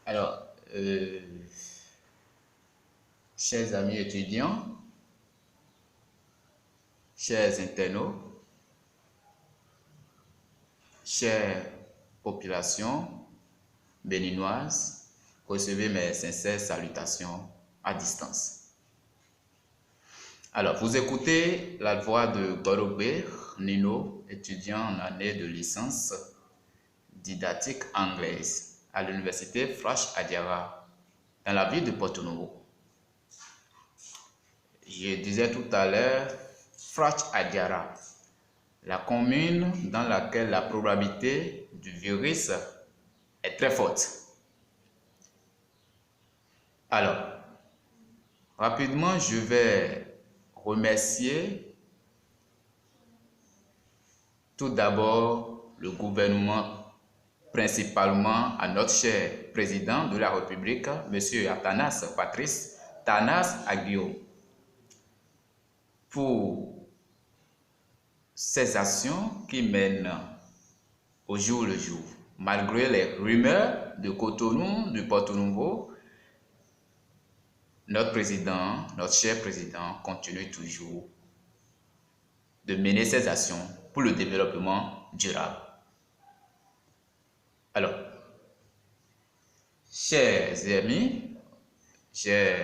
Alors, chers amis étudiants, chers internautes, chères populations béninoises, recevez mes sincères salutations à distance. Alors, vous écoutez la voix de Gorobert Nino, étudiant en année de licence didactique anglaise à l'université Frache Adiara, dans la ville de Porto Novo. Je disais tout à l'heure, Frache Adiara, la commune dans laquelle la probabilité du virus est très forte. Alors, rapidement, je vais remercier tout d'abord le gouvernement, principalement à notre cher président de la République, M. Athanas Patrice Tanas Aguio, pour ces actions qui mènent au jour le jour. Malgré les rumeurs de Cotonou, de Porto Novo, notre président, notre cher président, continue toujours de mener ses actions pour le développement durable. Alors, chers amis, j'ai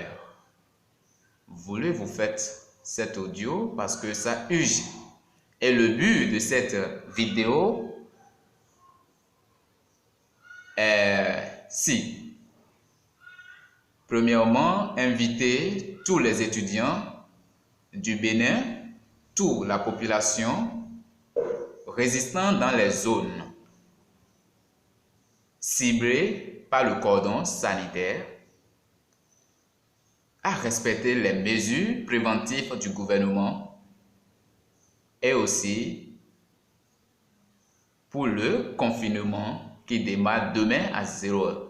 voulu vous faire cet audio parce que ça urge. Et le but de cette vidéo est premièrement, inviter tous les étudiants du Bénin, toute la population résistant dans les zones ciblées par le cordon sanitaire à respecter les mesures préventives du gouvernement et aussi pour le confinement qui démarre demain à 0 heure.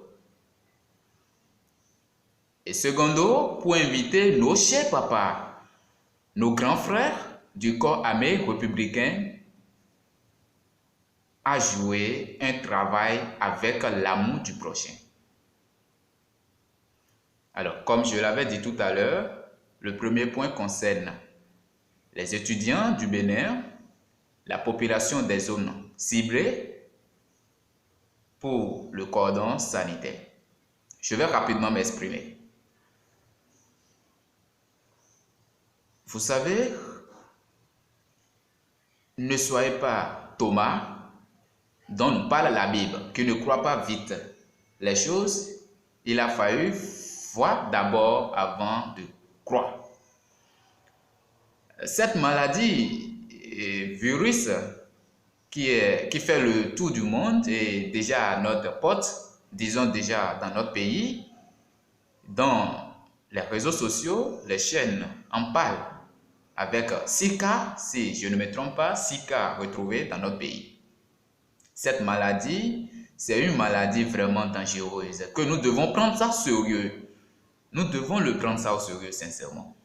Et secondo, pour inviter nos chers papas, nos grands frères du corps armé républicain à jouer un travail avec l'amour du prochain. Alors, comme je l'avais dit tout à l'heure, le premier point concerne les étudiants du Bénin, la population des zones ciblées pour le cordon sanitaire. Je vais rapidement m'exprimer. Vous savez, ne soyez pas Thomas, dont nous parle la Bible, qui ne croit pas vite les choses. Il a fallu voir d'abord avant de croire. Cette maladie, virus, qui fait le tour du monde est déjà à notre porte, disons déjà dans notre pays, dans les réseaux sociaux, les chaînes en parlent, avec 6 cas, si je ne me trompe pas, 6 cas retrouvés dans notre pays. Cette maladie, c'est une maladie vraiment dangereuse, que nous devons prendre ça au sérieux. Nous devons le prendre ça au sérieux, sincèrement.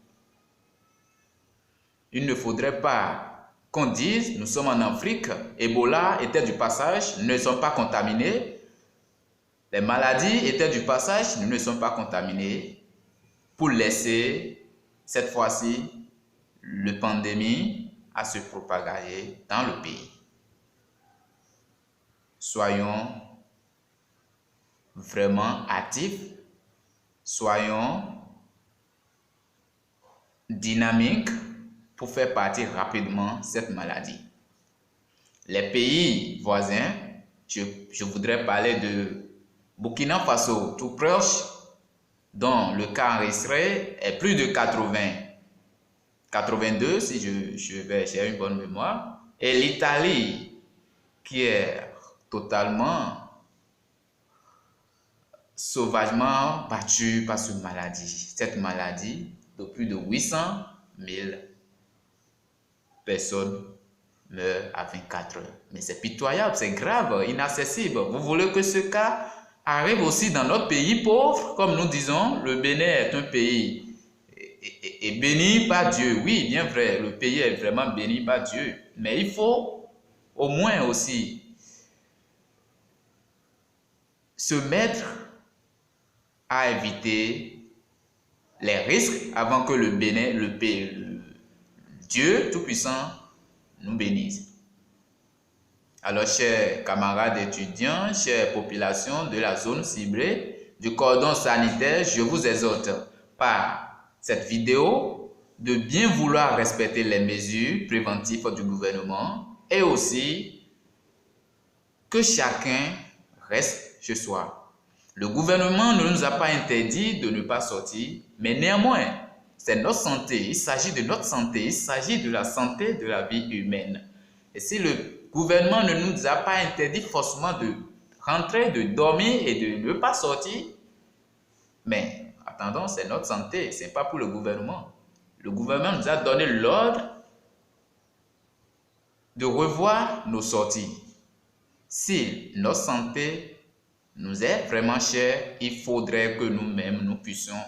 Il ne faudrait pas qu'on dise, nous sommes en Afrique, Ebola était du passage, nous ne sommes pas contaminés. Les maladies étaient du passage, nous ne sommes pas contaminés, pour laisser, cette fois-ci, la pandémie à se propager dans le pays. Soyons vraiment actifs, soyons dynamiques pour faire partir rapidement cette maladie. Les pays voisins, je voudrais parler de Burkina Faso, tout proche, dont le cas enregistré est plus de 82 si j'ai une bonne mémoire, et l'Italie qui est totalement sauvagement battue par cette maladie de plus de 800 000 personnes meurent à 24 heures. Mais c'est pitoyable, c'est grave, inaccessible. Vous voulez que ce cas arrive aussi dans notre pays pauvre, comme nous disons, le Bénin est un pays béni par Dieu. Oui, bien vrai, le pays est vraiment béni par Dieu. Mais il faut au moins aussi se mettre à éviter les risques avant que le Bénin, Dieu Tout-Puissant nous bénisse. Alors, chers camarades étudiants, chères populations de la zone ciblée du cordon sanitaire, je vous exhorte par cette vidéo de bien vouloir respecter les mesures préventives du gouvernement et aussi que chacun reste chez soi. Le gouvernement ne nous a pas interdit de ne pas sortir, mais néanmoins, c'est notre santé, il s'agit de notre santé, il s'agit de la santé de la vie humaine. Et si le gouvernement ne nous a pas interdit forcément de rentrer, de dormir et de ne pas sortir, mais attendons, c'est notre santé, ce n'est pas pour le gouvernement. Le gouvernement nous a donné l'ordre de revoir nos sorties. Si notre santé nous est vraiment chère, il faudrait que nous-mêmes, nous puissions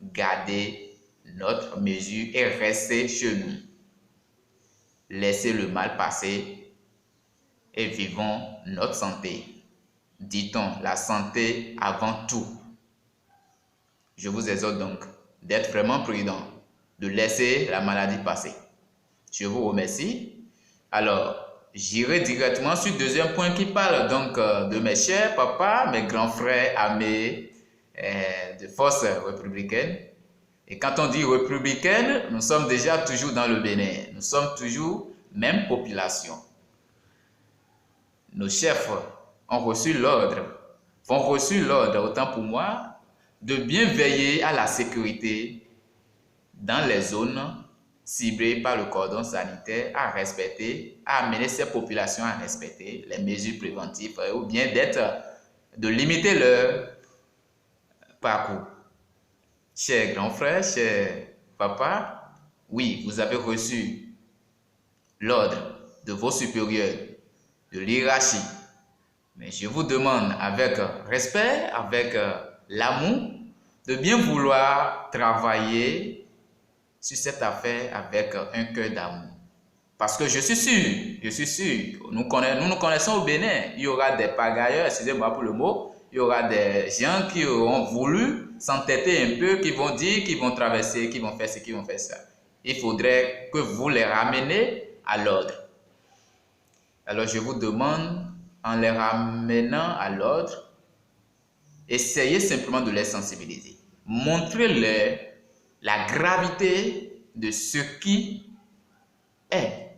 garder notre mesure et rester chez nous. Laissez le mal passer et vivons notre santé. Dit-on, la santé avant tout. Je vous exhorte donc d'être vraiment prudent, de laisser la maladie passer. Je vous remercie. Alors, j'irai directement sur le deuxième point qui parle donc de mes chers papas, mes grands frères armés de forces républicaines. Et quand on dit républicaine, nous sommes déjà toujours dans le Bénin. Nous sommes toujours même population. Nos chefs ont reçu l'ordre, autant pour moi, de bien veiller à la sécurité dans les zones ciblées par le cordon sanitaire, à amener ces populations à respecter les mesures préventives ou bien de limiter leur parcours. Chers grands frères, chers papas, oui, vous avez reçu l'ordre de vos supérieurs, de l'hiérarchie. Mais je vous demande avec respect, avec l'amour, de bien vouloir travailler sur cette affaire avec un cœur d'amour. Parce que je suis sûr, nous connaissons au Bénin, il y aura des pagailleurs, excusez-moi pour le mot, il y aura des gens qui auront voulu s'entêter un peu, qui vont dire, qui vont traverser, qui vont faire ci, qui vont faire ça. Il faudrait que vous les rameniez à l'ordre. Alors je vous demande, en les ramenant à l'ordre, essayez simplement de les sensibiliser. Montrez-leur la gravité de ce qui est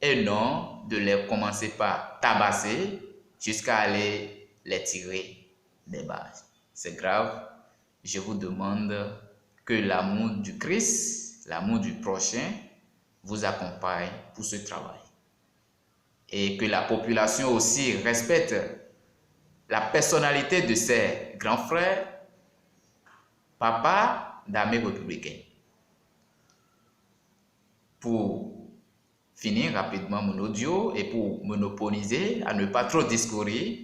et non de les commencer par tabasser jusqu'à aller les tirer des balles. C'est grave. Je vous demande que l'amour du Christ, l'amour du prochain vous accompagne pour ce travail. Et que la population aussi respecte la personnalité de ses grands frères, papa d'armée républicaine. Pour finir rapidement mon audio et pour monopoliser, à ne pas trop discourir,